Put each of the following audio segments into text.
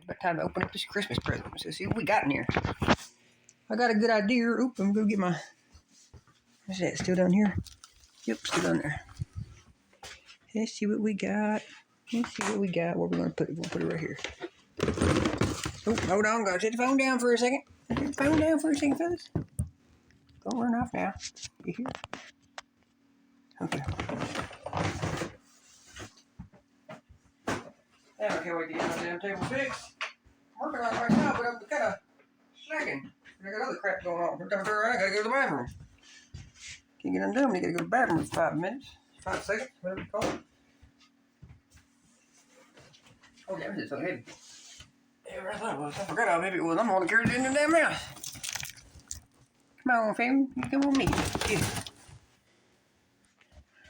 About time to open up this Christmas present. Let's see what we got in here. I got a good idea. Oop, I'm gonna get my. What's that? Still down here? Yep, still down there. Let's see what we got. Let's see what we got. Where we're gonna put it? We'll put it right here. Oh, hold on, guys. Set the phone down for a second. Set the phone down for a second, fellas. Don't run off now. You hear? Okay. Now I can't wait to get my damn table fixed. I'm working on it right now, but I'm kind of slacking. I got other crap going on. Every time I turn around, I gotta go to the bathroom. Can't get undone. You gotta go to the bathroom for 5 minutes, 5 seconds, whatever you call it. Oh, damn, it's so heavy. Yeah, I thought it was. I forgot how heavy it was. I'm gonna carry it in the damn house. Come on, fam. You come with me. Yeah.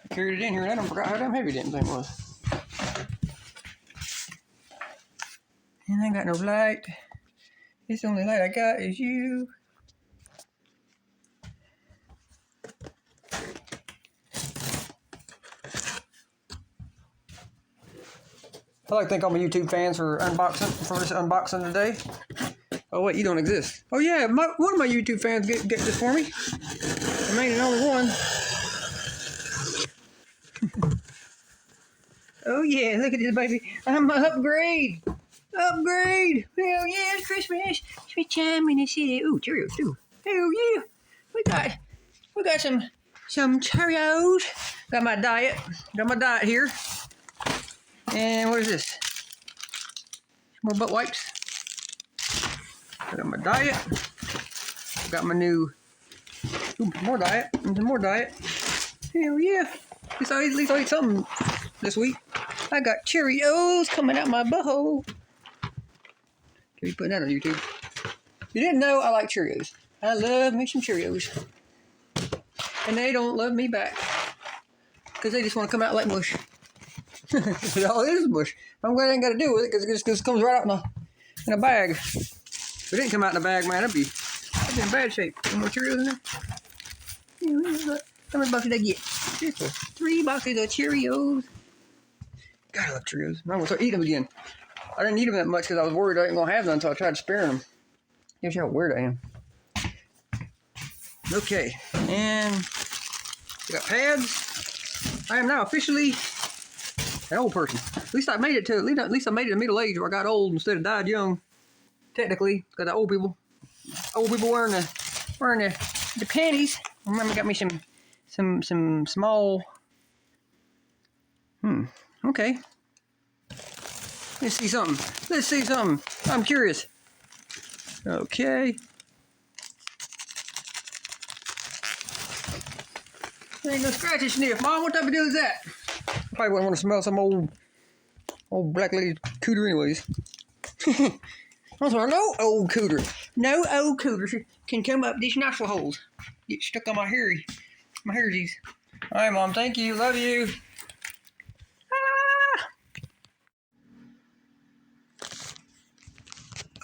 I carried it in here and I don't forgot how damn heavy that thing was. And I got no light. This only light I got is you. I like to thank all my YouTube fans for this unboxing today. Oh wait, you don't exist. Oh yeah, one of my YouTube fans get this for me. The main and only one. Oh yeah, look at this baby. I'm an upgrade. Upgrade! Hell yeah, it's Christmas. It's time in the city. Ooh, Cheerios too. Hell yeah. We got some Cheerios. Got my diet here. And what is this? More butt wipes. I got my diet. I got my new more diet. And some more diet. Hell yeah. At least I'll eat something this week. I got Cheerios coming out my butthole. Can you put that on YouTube? You didn't know I like Cheerios. I love me some Cheerios. And they don't love me back. Because they just want to come out like mush. That's all it is mush. I'm glad I ain't got to deal with it because it just comes right out in a bag. If it didn't come out in a bag, man, I'd be in bad shape. Any more Cheerios in there? How many boxes did I get? Just 3 boxes of Cheerios. God, I love Cheerios. I'm going to start eating them again. I didn't eat them that much because I was worried I ain't going to have none until I tried sparing them. Here's how weird I am. Okay, and we got pads. I am now officially an old person. At least I made it to middle age where I got old instead of died young. Technically, because the old people wearing the panties. My mama got me some small. Okay. Let's see something. I'm curious. Okay. Ain't no scratch and sniff. Mom, what type of deal is that? I probably wouldn't want to smell some old black lady cooter anyways. I'm sorry, no old cooter. No old cooter can come up these nostril holes. Get stuck on my hairsies. All right, Mom, thank you. Love you.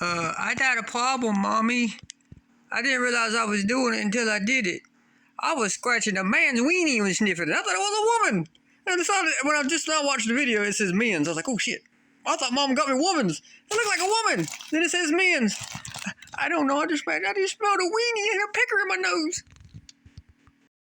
I got a problem, Mommy. I didn't realize I was doing it until I did it. I was scratching a man's weenie and sniffing it. I thought it was a woman. I decided when I just now watched the video, it says men's. I was like, oh shit. I thought Mom got me woman's. It looked like a woman. Then it says men's. I don't know. I just smelled a weenie and a pecker in my nose.